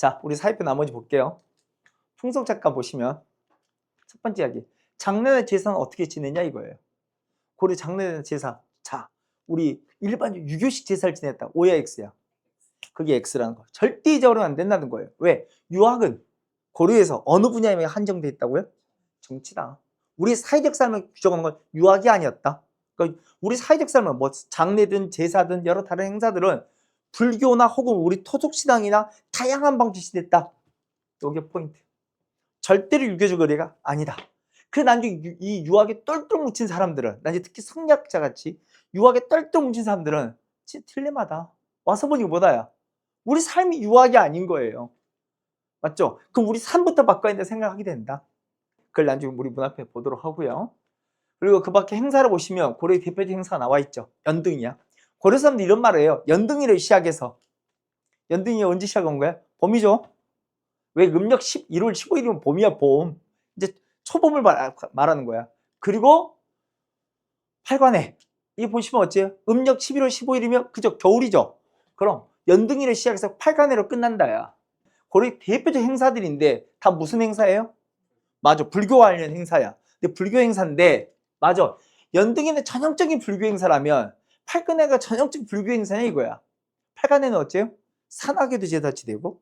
자, 우리 사회표 나머지 볼게요. 풍속 작가 보시면 첫 번째 이야기. 장래의 제사는 어떻게 지내냐 이거예요. 고려 장래의 제사. 자, 우리 일반 유교식 제사를 지냈다. O야 X야? 그게 X라는 거. 절대적으로는 안 된다는 거예요. 왜? 유학은 고려에서 어느 분야에 한정돼 있다고요? 정치다. 우리 사회적 삶을 규정하는 건 유학이 아니었다. 그러니까 우리 사회적 삶은 뭐 장례든 제사든 여러 다른 행사들은 불교나 혹은 우리 토속신앙이나 다양한 방식이 됐다. 이게 포인트. 절대로 유교적 의례가 아니다. 그래 나중에 이 유학에 똘똘 뭉친 사람들은, 나중에 특히 성리학자 같이 유학에 똘똘 뭉친 사람들은 진짜 딜레마다. 와서 보니까 뭐다야? 우리 삶이 유학이 아닌 거예요. 맞죠? 그럼 우리 삶부터 바꿔야 된다 생각하게 된다. 그걸 나중에 우리 문 앞에 보도록 하고요. 그리고 그 밖에 행사를 보시면 고려의 대표적 행사가 나와 있죠. 연등이야. 고려 사람들 이런 말을 해요. 연등이를 시작해서. 연등이 언제 시작한 거야? 봄이죠. 왜 음력 1월 15일이면 봄이야, 봄. 이제 초봄을 말하는 거야. 그리고 팔관에 이게 보시면 어째요? 음력 11월 15일이면 그저 겨울이죠. 그럼 연등이를 시작해서 팔관회로 끝난다야. 고려의 대표적 행사들인데 다 무슨 행사예요? 맞아, 불교 관련 행사야. 근데 불교 행사인데 맞아, 연등이는 전형적인 불교 행사라면 팔관회가 전형적인 불교 행사냐 이거야. 팔관회는 어째요? 산악에도 제사 지내고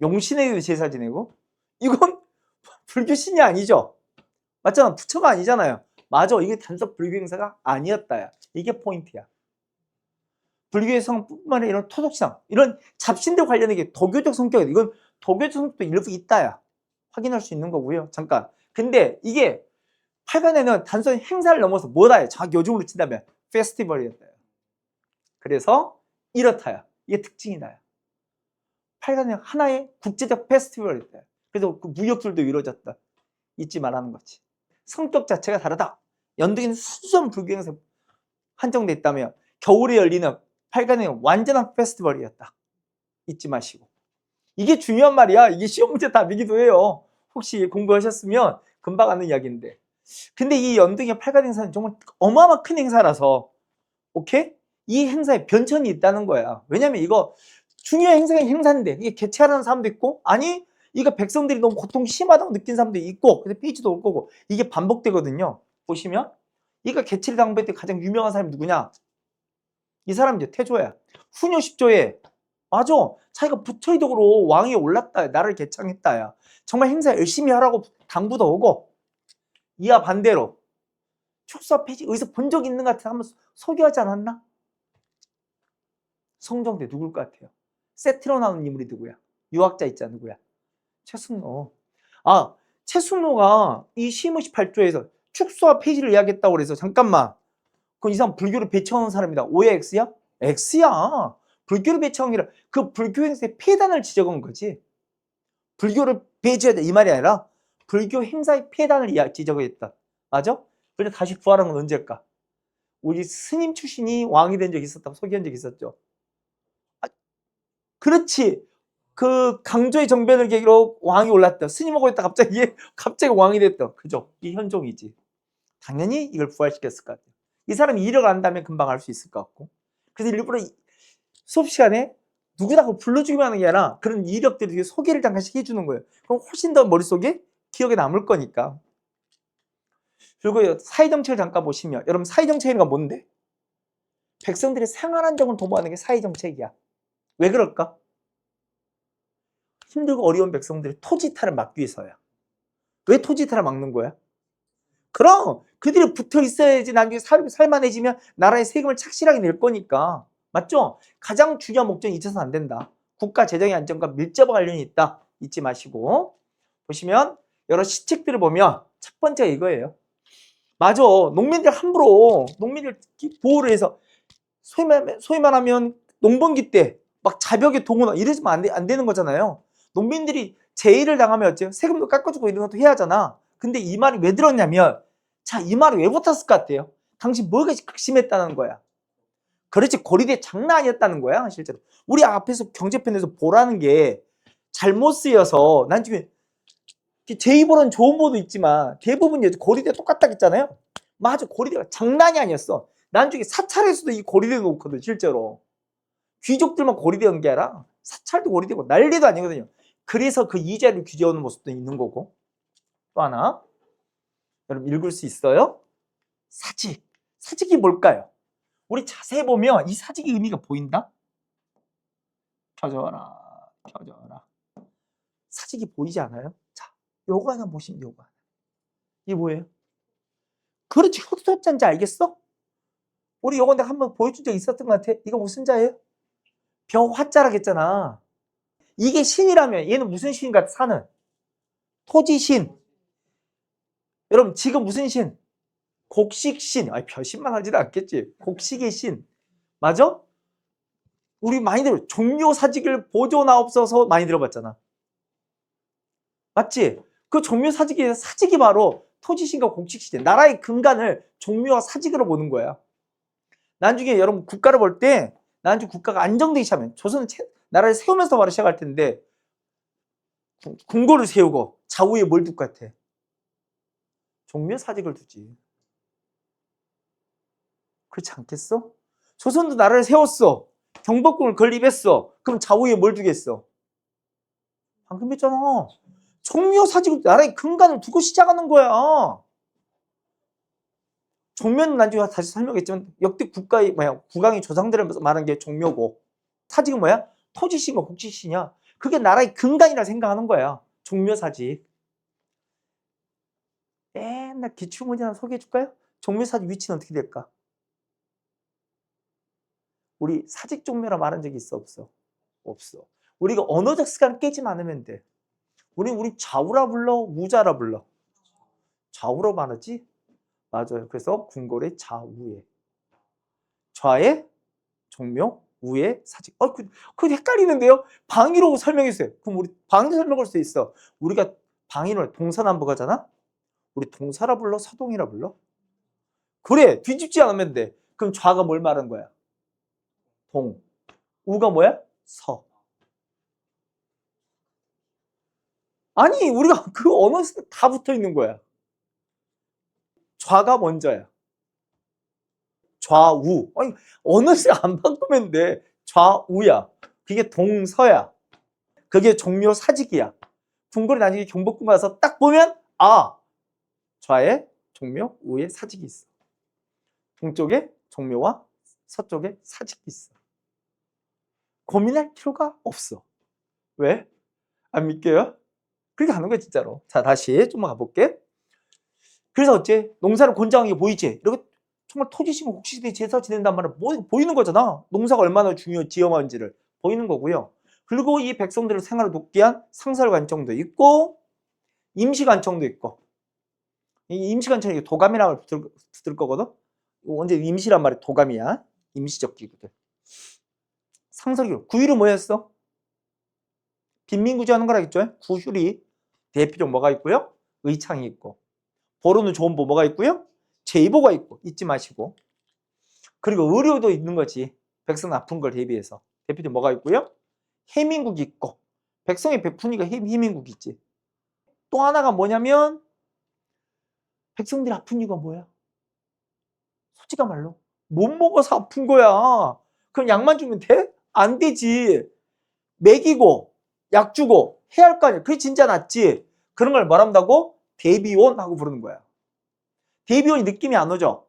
용신에도 제사 지내고 이건 불교신이 아니죠. 맞잖아, 부처가 아니잖아요. 맞아, 이게 단순 불교 행사가 아니었다야. 이게 포인트야. 불교의 성뿐만 아니라 이런 토속신앙, 이런 잡신들 관련된 게 도교적 성격이다. 이건 도교적 성격도 일부 있다야. 확인할 수 있는 거고요. 잠깐. 근데 이게 팔관에는 단순히 행사를 넘어서 뭐다야? 자기 요즘으로 친다면 페스티벌이었다요. 그래서 이렇다야. 이게 특징이다요. 팔관은 하나의 국제적 페스티벌이었다요. 그래서 그 무역들도 이루어졌다. 잊지 말라는 거지. 성격 자체가 다르다. 연등에는 순수한 불교 행사 한정돼 있다면 겨울에 열리는 팔관은 완전한 페스티벌이었다. 잊지 마시고. 이게 중요한 말이야. 이게 시험 문제 답이기도 해요. 혹시 공부하셨으면 금방 아는 이야기인데. 근데 이 연등의 팔관 행사는 정말 어마어마한 큰 행사라서, 오케이? 이 행사에 변천이 있다는 거야. 왜냐면 이거 중요한 행사인데 이게 개최하는 사람도 있고, 아니 이거 백성들이 너무 고통 심하다고 느낀 사람도 있고, 그래서 페이지도 올 거고, 이게 반복되거든요. 보시면 이거 개최를 당부할 때 가장 유명한 사람이 누구냐? 이 사람이 이제 태조야. 훈요 10조에 맞아, 자기가 부처이덕으로 왕위에 올랐다, 나라를 개창했다야. 정말 행사 열심히 하라고 당부도 오고, 이와 반대로 축사 폐지 어디서 본 적 있는 것 같아 한번 소개하지 않았나? 성종대 누굴 것 같아요? 세트로 나오는 인물이 누구야? 유학자 있잖아, 누구야? 최순로. 아, 최순로가 이 시무 18조에서 축소와 폐지를 이야기했다고 그래서 잠깐만, 그럼 이 사람 불교를 배척하는 사람이다. O야 X야? X야. 불교를 배척한 게 아니라 그 불교 행사의 폐단을 지적한 거지. 불교를 배제하자 이 말이 아니라 불교 행사의 폐단을 지적했다. 맞아? 그런데 다시 부활한 건 언제일까? 우리 스님 출신이 왕이 된 적이 있었다고 소개한 적이 있었죠. 아, 그렇지. 그 강조의 정변을 계기로 왕이 올랐다. 스님하고 있다 갑자기 왕이 됐다. 그죠? 이 현종이지. 당연히 이걸 부활시켰을 것 같아요. 이 사람이 이력을 안다면 금방 알 수 있을 것 같고. 그래서 일부러 수업 시간에 누구나 불러주기만 하는 게 아니라 그런 이력들을 소개를 잠깐씩 해주는 거예요. 그럼 훨씬 더 머릿속에 기억에 남을 거니까. 그리고 사회정책을 잠깐 보시면, 여러분 사회정책이란 건 뭔데? 백성들의 생활 안정을 도모하는 게 사회정책이야. 왜 그럴까? 힘들고 어려운 백성들의 토지탈을 막기 위해서야. 왜 토지탈을 막는 거야? 그럼 그들이 붙어 있어야지 나중에 살만해지면 나라의 세금을 착실하게 낼 거니까. 맞죠? 가장 중요한 목적이 잊혀서는 안 된다. 국가 재정의 안정과 밀접한 관련이 있다. 잊지 마시고. 보시면 여러 시책들을 보면 첫 번째가 이거예요. 맞아, 농민들 함부로 농민들 보호를 해서 소위만 하면 농번기 때 막 자벽에 동원 이러시면 안 되는 거잖아요. 농민들이 제의를 당하면 어째요? 세금도 깎아주고 이런 것도 해야 하잖아. 근데 이 말이 왜 들었냐면, 자, 이 말이 왜 붙었을 것 같아요? 당신 뭐가 극심했다는 거야. 그렇지, 고리대 장난 아니었다는 거야. 실제로 우리 앞에서 경제편에서 보라는 게 잘못 쓰여서 난 지금 제2보는 좋은 보도 있지만 대부분 고리대 똑같다 했잖아요. 맞아, 고리대가 장난이 아니었어. 나중에 사찰에서도 이 고리대 놓거든. 실제로 귀족들만 고리대 연기하라. 사찰도 고리대고 난리도 아니거든요. 그래서 그 이자를 규제하는 모습도 있는 거고. 또 하나 여러분 읽을 수 있어요? 사직. 사직이 뭘까요? 우리 자세히 보면 이 사직의 의미가 보인다? 켜져라, 켜져라. 사직이 보이지 않아요? 자, 요거 하나 보시면 요거 하나. 이게 뭐예요? 그렇지, 흑소자인지 알겠어? 우리 요거 내가 한번 보여준 적 있었던 것 같아. 이거 무슨 자예요? 벼화자라고 했잖아. 이게 신이라면 얘는 무슨 신인가? 사는 토지신. 여러분 지금 무슨 신? 곡식신. 아니 벼신만 하지도 않겠지. 곡식의 신. 맞아? 우리 많이 들어. 종묘사직을 보존하옵소서 많이 들어봤잖아. 맞지? 그 종묘사직의 사직이 바로 토지신과 곡식신. 나라의 근간을 종묘와 사직으로 보는 거야. 나중에 여러분 국가를 볼 때 나중에 국가가 안정되기 시작하면 조선은 나라를 세우면서 바로 시작할 텐데 궁궐을 세우고 좌우에 뭘 둘 것 같아? 종묘사직을 두지. 그렇지 않겠어? 조선도 나라를 세웠어. 경복궁을 건립했어. 그럼 좌우에 뭘 두겠어? 방금 했잖아. 종묘사직을 나라의 근간을 두고 시작하는 거야. 종묘는 나중에 다시 설명했지만 역대 국가의 국왕의 조상들을 말한 게 종묘고, 사직은 뭐야? 토지신과 곡식신이야. 그게 나라의 근간이라 생각하는 거야. 종묘사직. 맨날 기출문제 하나 소개해 줄까요? 종묘사직 위치는 어떻게 될까? 우리 사직종묘라 말한 적이 있어 없어? 없어. 우리가 언어적 습관을 깨지만 않으면 돼. 우리 좌우라 불러, 우자라 불러? 좌우로 말하지? 맞아요. 그래서 궁궐의 좌우에. 좌에 종묘, 우에 사직. 그거 헷갈리는데요? 방위로 설명했어요. 그럼 우리 방위로 설명할 수 있어. 우리가 방위를 동서남북하잖아? 우리 동서라 불러, 서동이라 불러? 그래, 뒤집지 않으면 돼. 그럼 좌가 뭘 말하는 거야? 동. 우가 뭐야? 서. 아니, 우리가 그 언어 다 붙어 있는 거야. 좌가 먼저야. 좌우. 아니, 언어를 안 바꾸면 돼. 좌우야. 그게 동서야. 그게 종묘 사직이야. 궁궐에 나중에 경복궁 가서 딱 보면 좌에 종묘, 우에 사직이 있어. 동쪽에 종묘와 서쪽에 사직이 있어. 고민할 필요가 없어. 왜? 안 믿겨요? 그렇게 가는 거야 진짜로. 자, 다시 좀만 가볼게. 그래서 어째? 농사를 권장하는 게 보이지? 이렇게 정말 토지시고 곡식시대 제사 지낸단 말은 보이는 거잖아. 농사가 얼마나 지엄한지를 보이는 거고요. 그리고 이 백성들의 생활을 돕기 위한 상설관청도 있고 임시관청도 있고. 이 임시관청이 도감이라고 들을 거거든. 언제 임시란 말이 도감이야. 임시적 기구들. 상설기구. 구율은 뭐였어? 빈민구제하는 거라겠죠. 구휼이 대표적 뭐가 있고요? 의창이 있고. 보로는 좋은 보 뭐가 있고요? 제의보가 있고. 잊지 마시고. 그리고 의료도 있는 거지. 백성 아픈 걸 대비해서. 대표적 뭐가 있고요? 해민국이 있고. 백성이 베푸니까 해민국이 있지. 또 하나가 뭐냐면 백성들이 아픈 이유가 뭐야? 솔직한 말로 못 먹어서 아픈 거야. 그럼 약만 주면 돼? 안 되지. 먹이고 약 주고 해야 할 거 아니야. 그게 진짜 낫지. 그런 걸 말한다고? 대비원 하고 부르는 거야. 대비원이 느낌이 안 오죠?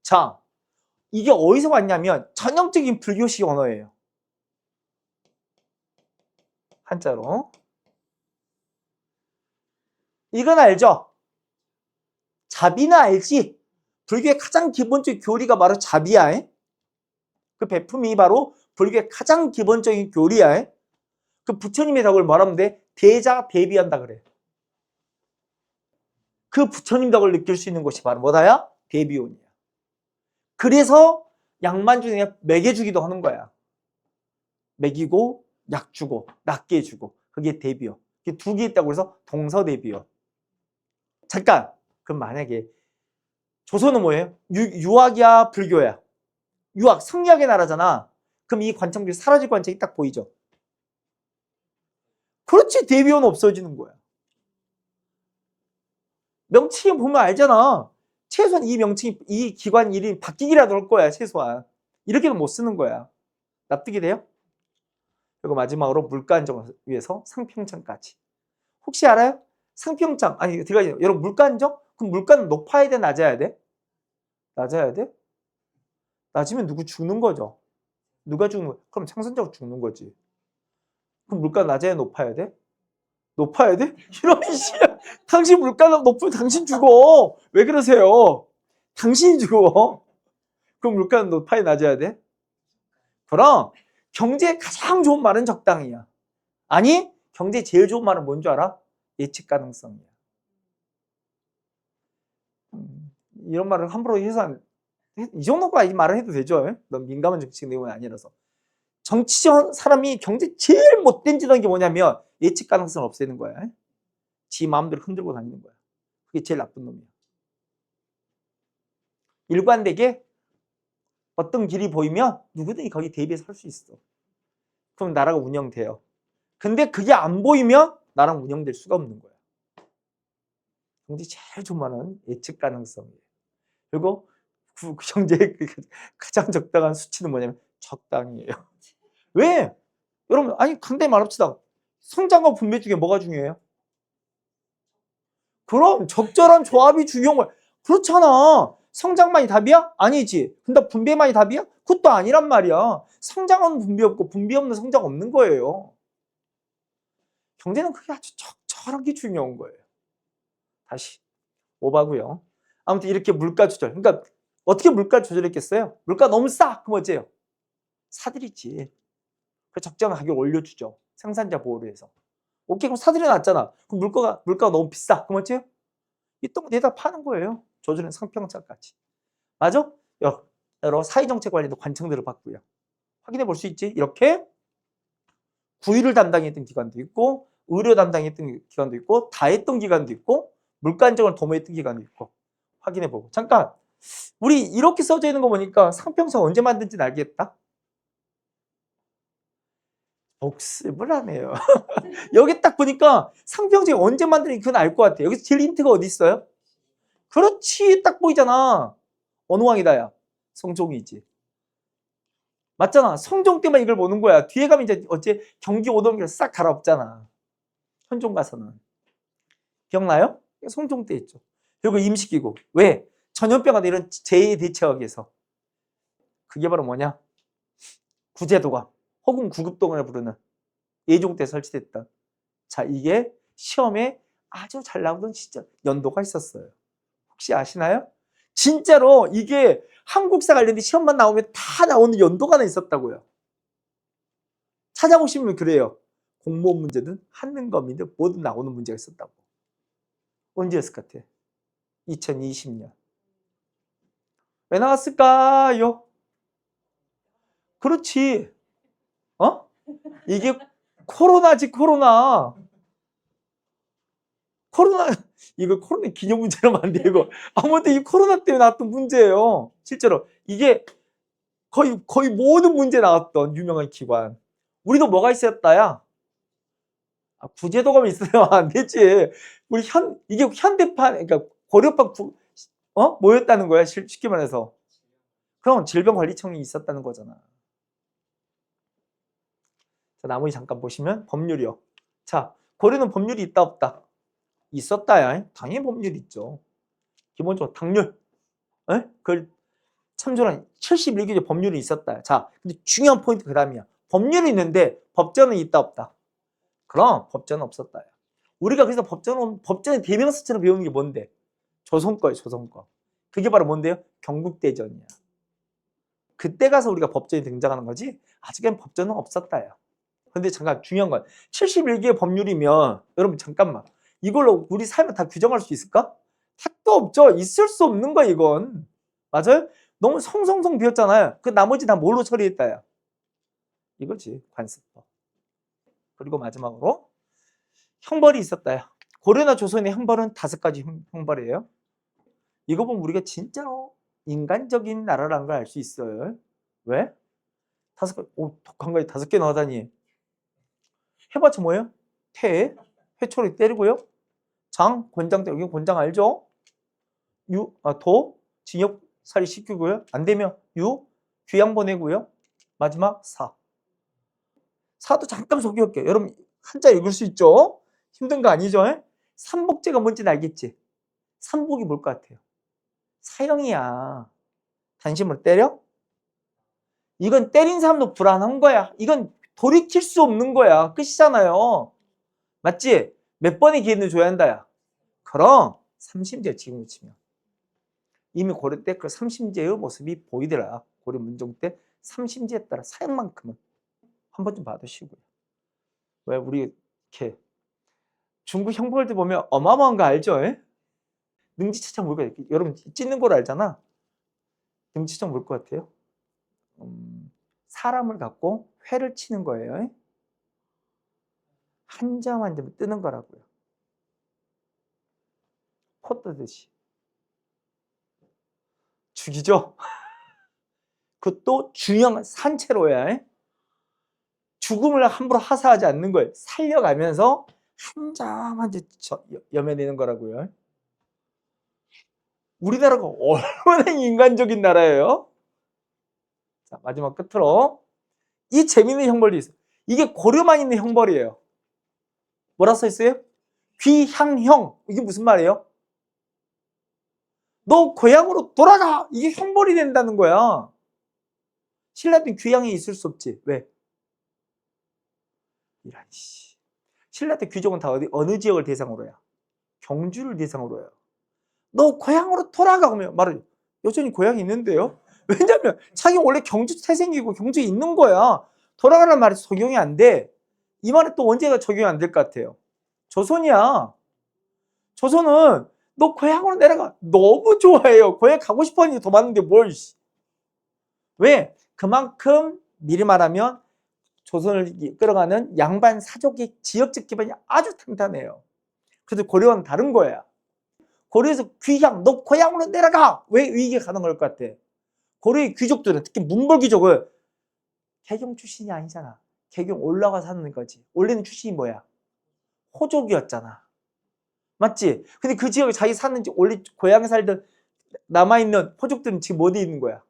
자, 이게 어디서 왔냐면 전형적인 불교식 언어예요. 한자로. 이건 알죠? 자비는 알지? 불교의 가장 기본적인 교리가 바로 자비야. 그 베품이 바로 불교의 가장 기본적인 교리야. 그 부처님의 덕을 말하면 돼? 대자 대비한다 그래. 그 부처님 덕을 느낄 수 있는 곳이 바로 뭐다야? 대비원이야. 그래서 약만 주냐 먹여주기도 하는 거야. 먹이고 약 주고 낫게 해주고 그게 대비원. 그게 두 개 있다고 해서 동서대비원. 잠깐. 그럼 만약에 조선은 뭐예요? 유학이야 불교야? 유학 성리학의 나라잖아. 그럼 이 관청들이 사라질 관청이 딱 보이죠? 그렇지. 대비원 없어지는 거야. 명칭 보면 알잖아. 최소한 이 명칭이 이 기관 이름이 바뀌기라도 할 거야. 최소한. 이렇게는 못 쓰는 거야. 납득이 돼요? 그리고 마지막으로 물가 안정을 위해서 상평창까지. 혹시 알아요? 상평창, 아니 들어가요. 여러분 물가 안정? 그럼 물가는 높아야 돼, 낮아야 돼? 낮아야 돼? 낮으면 누구 죽는 거죠? 누가 죽는 거야? 그럼 생산자가 죽는 거지. 그럼 물가 낮아야 높아야 돼? 높아야 돼? 이런 씨, 당신 물가가 높으면 당신 죽어. 왜 그러세요? 당신이 죽어. 그럼 물가는 높아야 낮아야 돼? 그럼 경제에 가장 좋은 말은 적당히야. 아니, 경제에 제일 좋은 말은 뭔 줄 알아? 예측 가능성이야. 이런 말을 함부로 해서 이 정도까지 말을 해도 되죠. 너무 민감한 정치적 내용은 아니라서. 정치적 사람이 경제 제일 못된 짓 하는 게 뭐냐면 예측 가능성을 없애는 거야. 지 마음대로 흔들고 다니는 거야. 그게 제일 나쁜 놈이야. 일관되게 어떤 길이 보이면 누구든지 거기 대비해서 할 수 있어. 그럼 나라가 운영돼요. 근데 그게 안 보이면 나라는 운영될 수가 없는 거야. 경제 제일 좋은 말은 예측 가능성이에요. 그리고 경제의 가장 적당한 수치는 뭐냐면 적당이에요. 왜? 여러분, 아니 간단히 말합시다. 성장과 분배 중에 뭐가 중요해요? 그럼 적절한 조합이 중요한 거야. 그렇잖아. 성장만이 답이야? 아니지. 근데 분배만이 답이야? 그것도 아니란 말이야. 성장은 분배 없고 분배 없는 성장 없는 거예요. 경제는 그게 아주 적절한 게 중요한 거예요. 다시 오바고요. 아무튼 이렇게 물가 조절. 그러니까 어떻게 물가 조절했겠어요? 물가 너무 싸. 그럼 어째요? 사들이지. 그 적정한 가격 올려주죠. 생산자 보호를 해서. 오케이, 그럼 사들이 놨잖아. 그럼 물가가 너무 비싸. 그럼 어째요? 있던 거 내다 파는 거예요. 조절은 상평차까지. 맞아? 여러 사회정책 관련된 관청들을 받고요. 확인해 볼 수 있지? 이렇게 구의를 담당했던 기관도 있고 의료 담당했던 기관도 있고 다 했던 기관도 있고 물가 안정을 도모했던 기관도 있고 확인해 보고. 잠깐, 우리 이렇게 써져 있는 거 보니까 상평차 언제 만든지는 알겠다? 복습을 하네요. 여기 딱 보니까 상평차가 언제 만드는지 그건 알 것 같아. 여기서 제일 힌트가 어디 있어요? 그렇지, 딱 보이잖아. 어느 왕이다야? 성종이지. 맞잖아. 성종 때만 이걸 보는 거야. 뒤에 가면 이제 어째 경기 오던 길 싹 갈아엎잖아. 현종 가서는. 기억나요? 성종 때 있죠. 그리고 임시기구. 왜? 전염병이나 이런 재해에 대처하기 위해서. 그게 바로 뭐냐? 구제도감 혹은 구급도감을 부르는 예종 때 설치됐던. 자, 이게 시험에 아주 잘 나오던 시절 연도가 있었어요. 혹시 아시나요? 진짜로 이게 한국사 관련된 시험만 나오면 다 나오는 연도가 하나 있었다고요. 찾아보시면 그래요. 공무원 문제든 한능검이든 뭐든 나오는 문제가 있었다고. 언제였을 것 같아? 2020년. 왜 나왔을까요? 그렇지. 어? 이게 코로나지, 코로나. 이거 코로나 기념 문제라면 안 되고. 아무튼 이 코로나 때문에 나왔던 문제예요. 실제로. 이게 거의 모든 문제 나왔던 유명한 기관. 우리도 뭐가 있었다야? 구제도감이 있어요. 안 되지. 이게 현대판, 그러니까 고려판 뭐였다는 거야? 쉽게 말해서. 그럼 질병관리청이 있었다는 거잖아. 자, 나머지 잠깐 보시면 법률이요. 자, 고려는 법률이 있다 없다? 있었다야. 당연히 법률이 있죠. 기본적으로 당률. 그걸 참조한 71개 법률이 있었다. 자, 근데 중요한 포인트 그 다음이야. 법률이 있는데 법전은 있다 없다? 그럼 법전은 없었다. 우리가 그래서 법전의 대명사처럼 배우는 게 뭔데? 조선거예요, 조선거. 그게 바로 뭔데요? 경국대전이야. 그때 가서 우리가 법전이 등장하는 거지 아직은 법전은 없었다요. 근데 잠깐 중요한 건 71개의 법률이면 여러분 잠깐만 이걸로 우리 삶을 다 규정할 수 있을까? 택도 없죠. 있을 수 없는 거야 이건. 맞아요? 너무 성성성 비었잖아요. 그 나머지 다 뭘로 처리했다야? 이거지 관습법. 그리고 마지막으로 형벌이 있었다요. 고려나 조선의 형벌은 5가지 형벌이에요. 이거 보면 우리가 진짜로 인간적인 나라라는 걸 알 수 있어요. 왜? 5가지, 독한 거에 5개 나오다니. 해봤자 뭐예요? 회초리 때리고요. 장, 권장, 여기 권장 알죠? 도, 징역살이 시키고요. 안 되면 귀양 보내고요. 마지막 4. 사도 잠깐 소개할게요. 여러분 한자 읽을 수 있죠? 힘든 거 아니죠? 삼복제가 뭔지 알겠지? 삼복이 뭘 것 같아요? 사형이야. 단심으로 때려? 이건 때린 사람도 불안한 거야. 이건 돌이킬 수 없는 거야. 끝이잖아요. 맞지? 몇 번의 기회는 줘야 한다야. 그럼 삼심제 지금으로 치면 이미 고려 때 그 삼심제의 모습이 보이더라. 고려 문종 때 삼심제에 따라 사형만큼은 한 번쯤 받으시고요. 왜 우리 이렇게 중국 형벌 때 보면 어마어마한 거 알죠? 능지차창 뭘 것 같아요? 여러분 찢는 걸 알잖아. 능지차창 뭘 것 같아요? 사람을 갖고 회를 치는 거예요. 한 점 한 점 뜨는 거라고요. 포 뜨듯이. 죽이죠? 그것도 중요한 산채로야. 죽음을 함부로 하사하지 않는 거예요. 살려가면서 한 점 한 점 여며내는 거라고요. 우리나라가 얼마나 인간적인 나라예요? 자, 마지막 끝으로 이 재미있는 형벌이 있어요. 이게 고려만 있는 형벌이에요. 뭐라 써 있어요? 귀향형. 이게 무슨 말이에요? 너 고향으로 돌아가! 이게 형벌이 된다는 거야. 신라든 귀향에 있을 수 없지. 왜? 이란 씨. 신라 때 귀족은 다 어느 지역을 대상으로 해요? 경주를 대상으로 해요. 너 고향으로 돌아가! 그러면 말을 여전히 고향이 있는데요? 왜냐면 자기 원래 경주 태생이고 경주에 있는 거야. 돌아가라는 말이 적용이 안 돼. 이 말은 또 언제가 적용이 안 될 것 같아요? 조선이야. 조선은 너 고향으로 내려가. 너무 좋아해요. 고향 가고 싶어하니 더 많은데 뭘. 왜? 그만큼 미리 말하면 조선을 이끌어가는 양반 사족의 지역적 기반이 아주 탄탄해요. 그래서 고려와는 다른 거야. 고려에서 귀향, 너 고향으로 내려가! 왜 이게 가능할 것 같아? 고려의 귀족들은, 특히 문벌 귀족은 개경 출신이 아니잖아. 개경 올라가 사는 거지. 원래는 출신이 뭐야? 호족이었잖아. 맞지? 근데 그 지역에 자기 사는지 원래 고향에 살던 남아있는 호족들은 지금 어디에 있는 거야?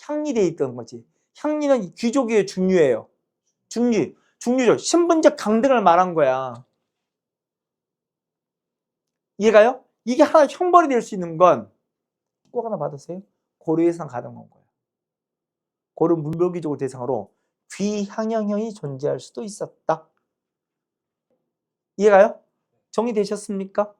향리대에 있던 거지. 향리는 귀족이에요, 중류예요? 중류죠. 신분적 강등을 말한 거야. 이해가요? 이게 하나 형벌이 될 수 있는 건 꼭 하나 받으세요. 고려에서 가능한 거예요. 고려 문벌귀족을 대상으로 귀향형이 존재할 수도 있었다. 이해가요? 정리되셨습니까?